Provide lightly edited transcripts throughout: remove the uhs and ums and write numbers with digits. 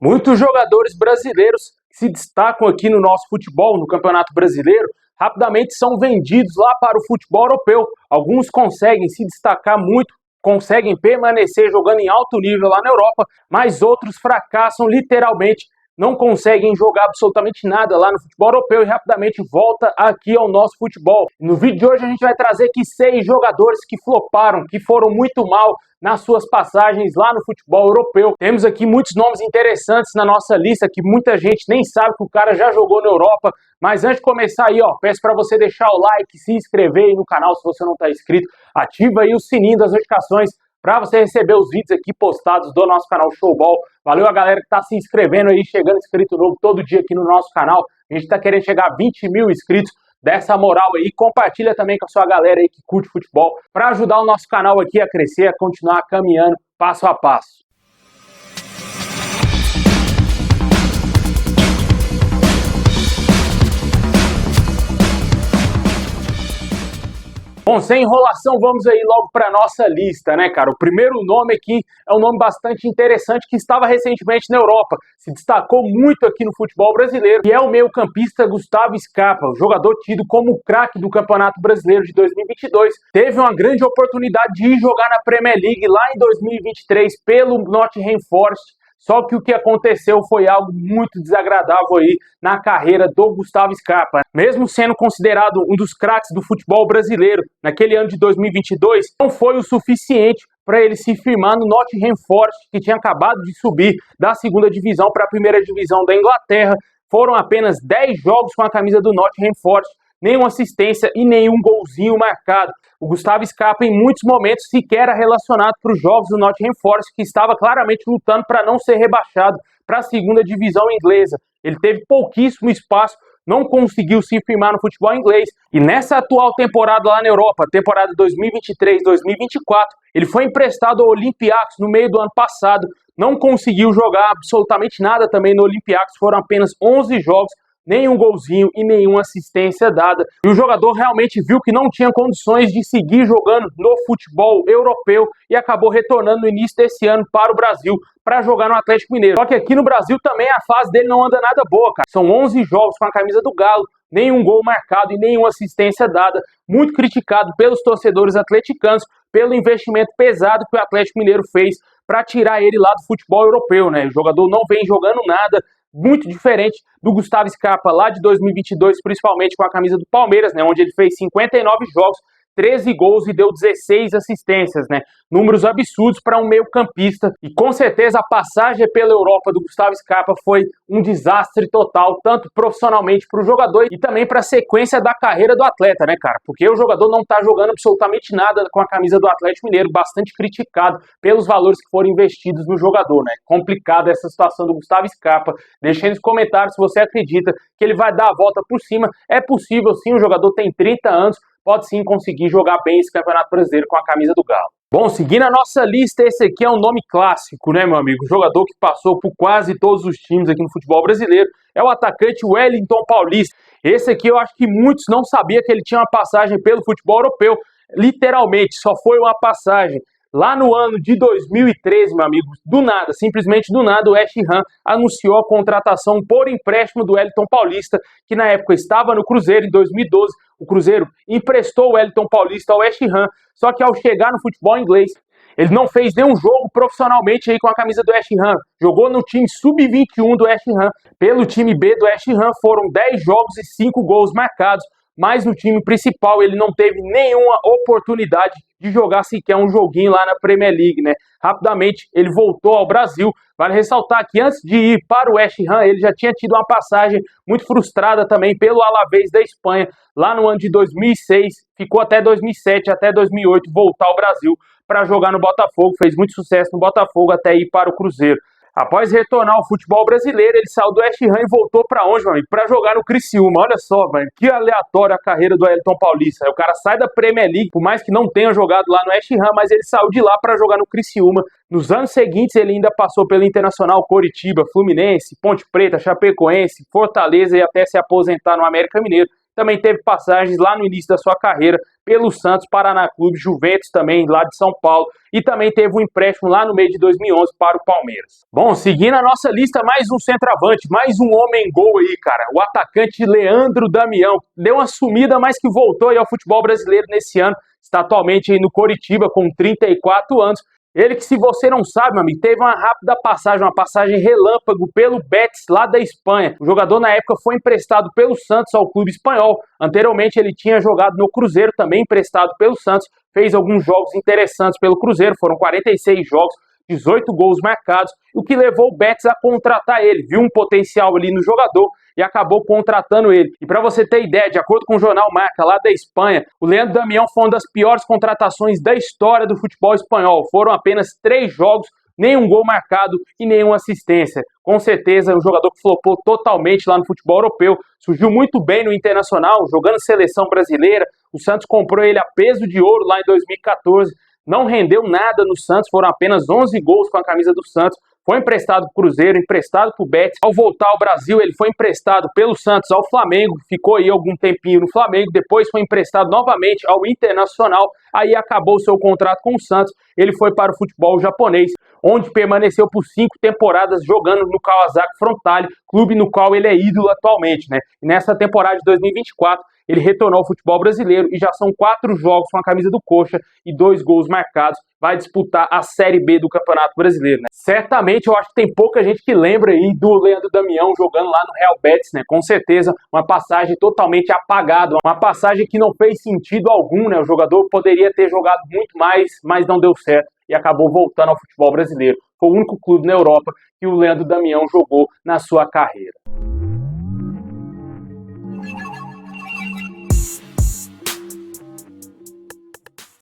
Muitos jogadores brasileiros que se destacam aqui no nosso futebol, no Campeonato Brasileiro, rapidamente são vendidos lá para o futebol europeu. Alguns conseguem se destacar muito, conseguem permanecer jogando em alto nível lá na Europa, mas outros fracassam literalmente, não conseguem jogar absolutamente nada lá no futebol europeu e rapidamente volta aqui ao nosso futebol. No vídeo de hoje a gente vai trazer aqui 6 jogadores que floparam, que foram muito mal nas suas passagens lá no futebol europeu. Temos aqui muitos nomes interessantes na nossa lista que muita gente nem sabe que o cara já jogou na Europa. Mas antes de começar aí, peço para você deixar o like, se inscrever aí no canal se você não está inscrito, ativa aí o sininho das notificações para você receber os vídeos aqui postados do nosso canal Showball. Valeu a galera que está se inscrevendo aí, chegando inscrito novo todo dia aqui no nosso canal. A gente está querendo chegar a 20 mil inscritos. Dessa moral aí, compartilha também com a sua galera aí que curte futebol, para ajudar o nosso canal aqui a crescer, a continuar caminhando passo a passo. Bom, sem enrolação, vamos aí logo para a nossa lista, né, cara? O primeiro nome aqui é um nome bastante interessante que estava recentemente na Europa, se destacou muito aqui no futebol brasileiro, e é o meio-campista Gustavo Scarpa, jogador tido como o craque do Campeonato Brasileiro de 2022. Teve uma grande oportunidade de ir jogar na Premier League lá em 2023 pelo Nottingham Forest. Só que o que aconteceu foi algo muito desagradável aí na carreira do Gustavo Scarpa. Mesmo sendo considerado um dos craques do futebol brasileiro naquele ano de 2022, não foi o suficiente para ele se firmar no Nottingham Forest, que tinha acabado de subir da segunda divisão para a primeira divisão da Inglaterra. Foram apenas 10 jogos com a camisa do Nottingham Forest, nenhuma assistência e nenhum golzinho marcado. O Gustavo Scarpa, em muitos momentos, sequer era relacionado para os jogos do Nottingham Forest, que estava claramente lutando para não ser rebaixado para a segunda divisão inglesa. Ele teve pouquíssimo espaço, não conseguiu se firmar no futebol inglês. E nessa atual temporada lá na Europa, temporada 2023-2024, ele foi emprestado ao Olympiacos no meio do ano passado, não conseguiu jogar absolutamente nada também no Olympiacos, foram apenas 11 jogos, nenhum golzinho e nenhuma assistência dada. E o jogador realmente viu que não tinha condições de seguir jogando no futebol europeu e acabou retornando no início desse ano para o Brasil para jogar no Atlético Mineiro. Só que aqui no Brasil também a fase dele não anda nada boa, cara. São 11 jogos com a camisa do Galo, nenhum gol marcado e nenhuma assistência dada. Muito criticado pelos torcedores atleticanos pelo investimento pesado que o Atlético Mineiro fez para tirar ele lá do futebol europeu, né? O jogador não vem jogando nada, muito diferente do Gustavo Scarpa lá de 2022, principalmente com a camisa do Palmeiras, né, onde ele fez 59 jogos, 13 gols e deu 16 assistências, né? Números absurdos para um meio-campista. E com certeza a passagem pela Europa do Gustavo Scarpa foi um desastre total, tanto profissionalmente para o jogador e também para a sequência da carreira do atleta, né, cara? Porque o jogador não está jogando absolutamente nada com a camisa do Atlético Mineiro, bastante criticado pelos valores que foram investidos no jogador, né? Complicada essa situação do Gustavo Scarpa. Deixa aí nos comentários se você acredita que ele vai dar a volta por cima. É possível sim, o jogador tem 30 anos, pode sim conseguir jogar bem esse Campeonato Brasileiro com a camisa do Galo. Bom, seguindo a nossa lista, esse aqui é um nome clássico, né, meu amigo? Jogador que passou por quase todos os times aqui no futebol brasileiro. É o atacante Wellington Paulista. Esse aqui eu acho que muitos não sabiam que ele tinha uma passagem pelo futebol europeu. Literalmente, só foi uma passagem. Lá no ano de 2013, meu amigo, do nada, simplesmente do nada, o West Ham anunciou a contratação por empréstimo do Wellington Paulista, que na época estava no Cruzeiro. Em 2012, o Cruzeiro emprestou o Wellington Paulista ao West Ham, só que ao chegar no futebol inglês, ele não fez nenhum jogo profissionalmente aí com a camisa do West Ham. Jogou no time sub-21 do West Ham. Pelo time B do West Ham foram 10 jogos e 5 gols marcados, mas no time principal ele não teve nenhuma oportunidade de jogar sequer um joguinho lá na Premier League, né? Rapidamente ele voltou ao Brasil. Vale ressaltar que antes de ir para o West Ham, ele já tinha tido uma passagem muito frustrada também pelo Alavés da Espanha, lá no ano de 2006, ficou até 2007, até 2008, voltar ao Brasil para jogar no Botafogo, fez muito sucesso no Botafogo até ir para o Cruzeiro. Após retornar ao futebol brasileiro, ele saiu do West Ham e voltou para onde, meu amigo? Para jogar no Criciúma. Olha só, velho, que aleatório a carreira do Wellington Paulista. O cara sai da Premier League, por mais que não tenha jogado lá no West Ham, mas ele saiu de lá para jogar no Criciúma. Nos anos seguintes, ele ainda passou pelo Internacional, Coritiba, Fluminense, Ponte Preta, Chapecoense, Fortaleza e até se aposentar no América Mineiro. também teve passagens lá no início da sua carreira pelo Santos, Paraná Clube, Juventus também, lá de São Paulo, e também teve um empréstimo lá no meio de 2011 para o Palmeiras. Bom, seguindo a nossa lista, mais um centroavante, mais um homem-gol aí, cara, o atacante Leandro Damião, deu uma sumida, mas que voltou aí ao futebol brasileiro nesse ano, está atualmente aí no Coritiba com 34 anos, ele que, se você não sabe, meu amigo, teve uma rápida passagem, uma passagem relâmpago pelo Betis, lá da Espanha. O jogador, na época, foi emprestado pelo Santos ao clube espanhol. Anteriormente, ele tinha jogado no Cruzeiro, também emprestado pelo Santos. Fez alguns jogos interessantes pelo Cruzeiro, foram 46 jogos, 18 gols marcados, o que levou o Betis a contratar ele. Viu um potencial ali no jogador e acabou contratando ele. E para você ter ideia, de acordo com o jornal Marca, lá da Espanha, o Leandro Damião foi uma das piores contratações da história do futebol espanhol. Foram apenas 3 jogos, nenhum gol marcado e nenhuma assistência. Com certeza, um jogador que flopou totalmente lá no futebol europeu. Surgiu muito bem no Internacional, jogando seleção brasileira. O Santos comprou ele a peso de ouro lá em 2014. Não rendeu nada no Santos, foram apenas 11 gols com a camisa do Santos. Foi emprestado para o Cruzeiro, emprestado para o Betis. Ao voltar ao Brasil, ele foi emprestado pelo Santos ao Flamengo, ficou aí algum tempinho no Flamengo, depois foi emprestado novamente ao Internacional, aí acabou o seu contrato com o Santos, ele foi para o futebol japonês, onde permaneceu por 5 temporadas jogando no Kawasaki Frontale, clube no qual ele é ídolo atualmente, né? E nessa temporada de 2024, ele retornou ao futebol brasileiro e já são 4 jogos com a camisa do Coxa e 2 gols marcados. Vai disputar a Série B do Campeonato Brasileiro, né? Certamente eu acho que tem pouca gente que lembra aí do Leandro Damião jogando lá no Real Betis, né? Com certeza uma passagem totalmente apagada, uma passagem que não fez sentido algum, né? O jogador poderia ter jogado muito mais, mas não deu certo e acabou voltando ao futebol brasileiro. Foi o único clube na Europa que o Leandro Damião jogou na sua carreira.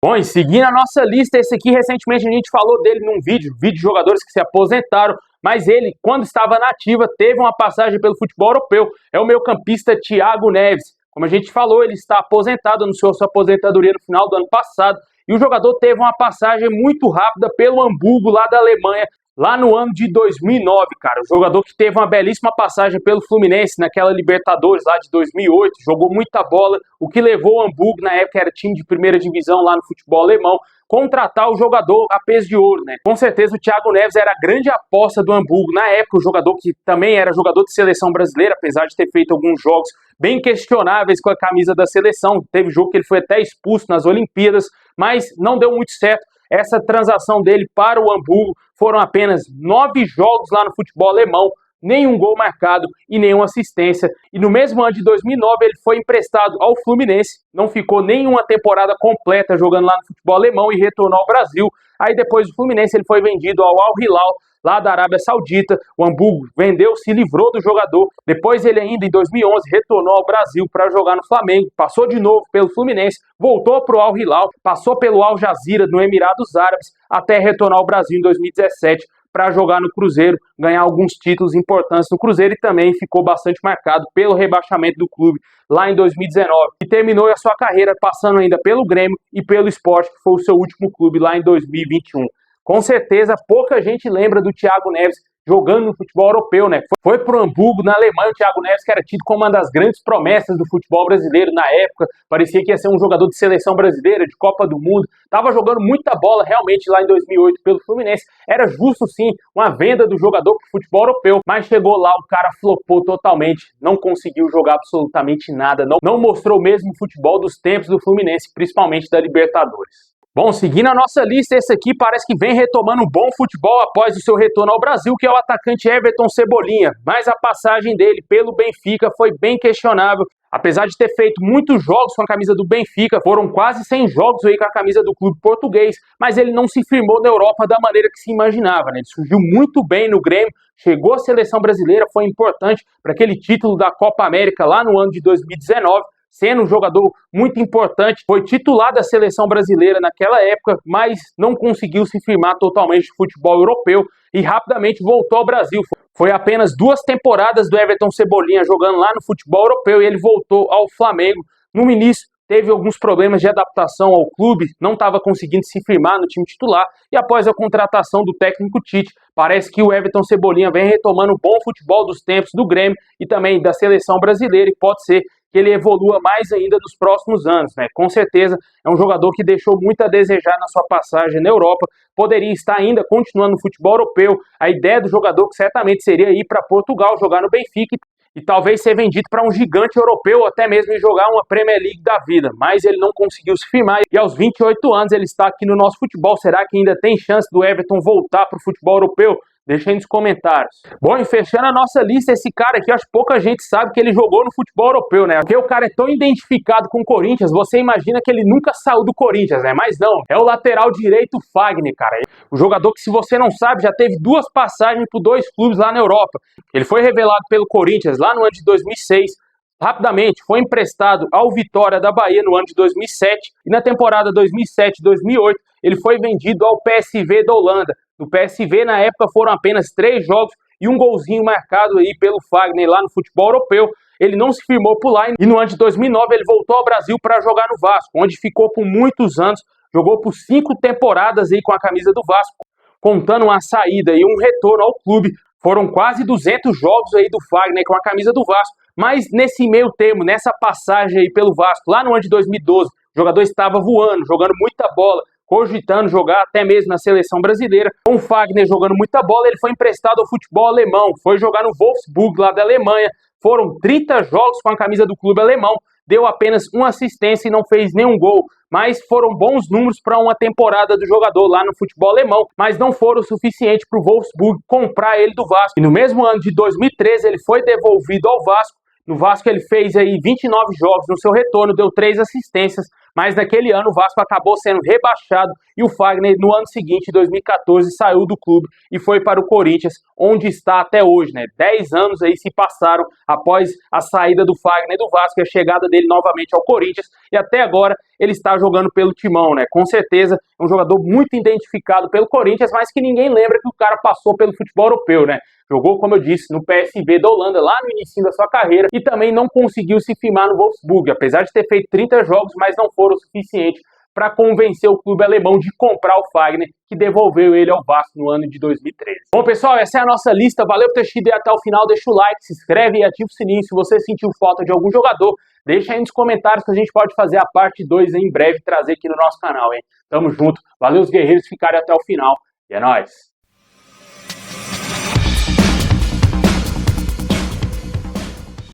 Bom, e seguindo a nossa lista, esse aqui recentemente a gente falou dele num vídeo de jogadores que se aposentaram, mas ele, quando estava na ativa, teve uma passagem pelo futebol europeu. É o meio-campista Thiago Neves. Como a gente falou, ele está aposentado, anunciou sua aposentadoria no final do ano passado, e o jogador teve uma passagem muito rápida pelo Hamburgo, lá da Alemanha, lá no ano de 2009, cara. O jogador que teve uma belíssima passagem pelo Fluminense naquela Libertadores lá de 2008, jogou muita bola, o que levou o Hamburgo, na época era time de primeira divisão lá no futebol alemão, contratar o jogador a peso de ouro, né? Com certeza o Thiago Neves era a grande aposta do Hamburgo na época, o jogador que também era jogador de seleção brasileira, apesar de ter feito alguns jogos bem questionáveis com a camisa da seleção. Teve jogo que ele foi até expulso nas Olimpíadas, mas não deu muito certo. Essa transação dele para o Hamburgo foram apenas 9 jogos lá no futebol alemão, nenhum gol marcado e nenhuma assistência. E no mesmo ano de 2009 ele foi emprestado ao Fluminense, não ficou nenhuma temporada completa jogando lá no futebol alemão e retornou ao Brasil. Aí depois do Fluminense ele foi vendido ao Al Hilal, lá da Arábia Saudita. O Hamburgo vendeu, se livrou do jogador. Depois ele ainda, em 2011, retornou ao Brasil para jogar no Flamengo. Passou de novo pelo Fluminense, voltou para o Al Hilal, passou pelo Al Jazeera no Emirados Árabes, até retornar ao Brasil em 2017 para jogar no Cruzeiro, ganhar alguns títulos importantes no Cruzeiro e também ficou bastante marcado pelo rebaixamento do clube lá em 2019. E terminou a sua carreira passando ainda pelo Grêmio e pelo Sport, que foi o seu último clube lá em 2021. Com certeza, pouca gente lembra do Thiago Neves jogando no futebol europeu, né? Foi pro Hamburgo, na Alemanha, o Thiago Neves, que era tido como uma das grandes promessas do futebol brasileiro na época. Parecia que ia ser um jogador de seleção brasileira, de Copa do Mundo. Tava jogando muita bola realmente lá em 2008 pelo Fluminense. Era justo, sim, uma venda do jogador pro futebol europeu. Mas chegou lá, o cara flopou totalmente. Não conseguiu jogar absolutamente nada. Não mostrou mesmo o futebol dos tempos do Fluminense, principalmente da Libertadores. Bom, seguindo a nossa lista, esse aqui parece que vem retomando um bom futebol após o seu retorno ao Brasil, que é o atacante Everton Cebolinha. Mas a passagem dele pelo Benfica foi bem questionável. Apesar de ter feito muitos jogos com a camisa do Benfica, foram quase 100 jogos aí com a camisa do clube português, mas ele não se firmou na Europa da maneira que se imaginava, né? Ele surgiu muito bem no Grêmio, chegou à seleção brasileira, foi importante para aquele título da Copa América lá no ano de 2019, sendo um jogador muito importante, foi titular da seleção brasileira naquela época, mas não conseguiu se firmar totalmente no futebol europeu e rapidamente voltou ao Brasil. Foi apenas 2 temporadas do Everton Cebolinha jogando lá no futebol europeu e ele voltou ao Flamengo. No início, teve alguns problemas de adaptação ao clube, não estava conseguindo se firmar no time titular, e após a contratação do técnico Tite, parece que o Everton Cebolinha vem retomando o bom futebol dos tempos do Grêmio e também da seleção brasileira, e pode ser que ele evolua mais ainda nos próximos anos, né? Com certeza é um jogador que deixou muito a desejar na sua passagem na Europa, poderia estar ainda continuando no futebol europeu. A ideia do jogador que certamente seria ir para Portugal, jogar no Benfica e talvez ser vendido para um gigante europeu ou até mesmo jogar uma Premier League da vida, mas ele não conseguiu se firmar e aos 28 anos ele está aqui no nosso futebol. Será que ainda tem chance do Everton voltar para o futebol europeu? Deixa aí nos comentários. Bom, e fechando a nossa lista, esse cara aqui, acho que pouca gente sabe que ele jogou no futebol europeu, né? Porque o cara é tão identificado com o Corinthians, você imagina que ele nunca saiu do Corinthians, né? Mas não, é o lateral direito Fagner, cara. O jogador que, se você não sabe, já teve 2 passagens por 2 clubes lá na Europa. Ele foi revelado pelo Corinthians lá no ano de 2006. Rapidamente, foi emprestado ao Vitória da Bahia no ano de 2007 e na temporada 2007-2008 ele foi vendido ao PSV da Holanda. No PSV, na época, foram apenas 3 jogos e um golzinho marcado aí pelo Fagner lá no futebol europeu. Ele não se firmou por lá e no ano de 2009 ele voltou ao Brasil para jogar no Vasco, onde ficou por muitos anos, jogou por 5 temporadas aí com a camisa do Vasco, contando uma saída e um retorno ao clube. Foram quase 200 jogos aí do Fagner com a camisa do Vasco, mas nesse meio termo, nessa passagem aí pelo Vasco, lá no ano de 2012, o jogador estava voando, jogando muita bola, cogitando jogar até mesmo na seleção brasileira. Com o Fagner jogando muita bola, ele foi emprestado ao futebol alemão, foi jogar no Wolfsburg, lá da Alemanha. Foram 30 jogos com a camisa do clube alemão, deu apenas uma assistência e não fez nenhum gol, mas foram bons números para uma temporada do jogador lá no futebol alemão, mas não foram o suficiente para o Wolfsburg comprar ele do Vasco. E no mesmo ano de 2013 ele foi devolvido ao Vasco. No Vasco ele fez aí 29 jogos, no seu retorno deu 3 assistências, mas naquele ano o Vasco acabou sendo rebaixado e o Fagner no ano seguinte, 2014, saiu do clube e foi para o Corinthians, onde está até hoje, né? 10 anos aí se passaram após a saída do Fagner do Vasco e a chegada dele novamente ao Corinthians e até agora ele está jogando pelo Timão, né? Com certeza é um jogador muito identificado pelo Corinthians, mas que ninguém lembra que o cara passou pelo futebol europeu, né? Jogou, como eu disse, no PSV da Holanda, lá no início da sua carreira, e também não conseguiu se firmar no Wolfsburg, apesar de ter feito 30 jogos, mas não foram o suficiente para convencer o clube alemão de comprar o Fagner, que devolveu ele ao Vasco no ano de 2013. Bom, pessoal, essa é a nossa lista. Valeu por ter assistido até o final. Deixa o like, se inscreve e ativa o sininho. Se você sentiu falta de algum jogador, deixa aí nos comentários que a gente pode fazer a parte 2 em breve, trazer aqui no nosso canal, hein? Tamo junto. Valeu os guerreiros ficarem até o final. E é nóis!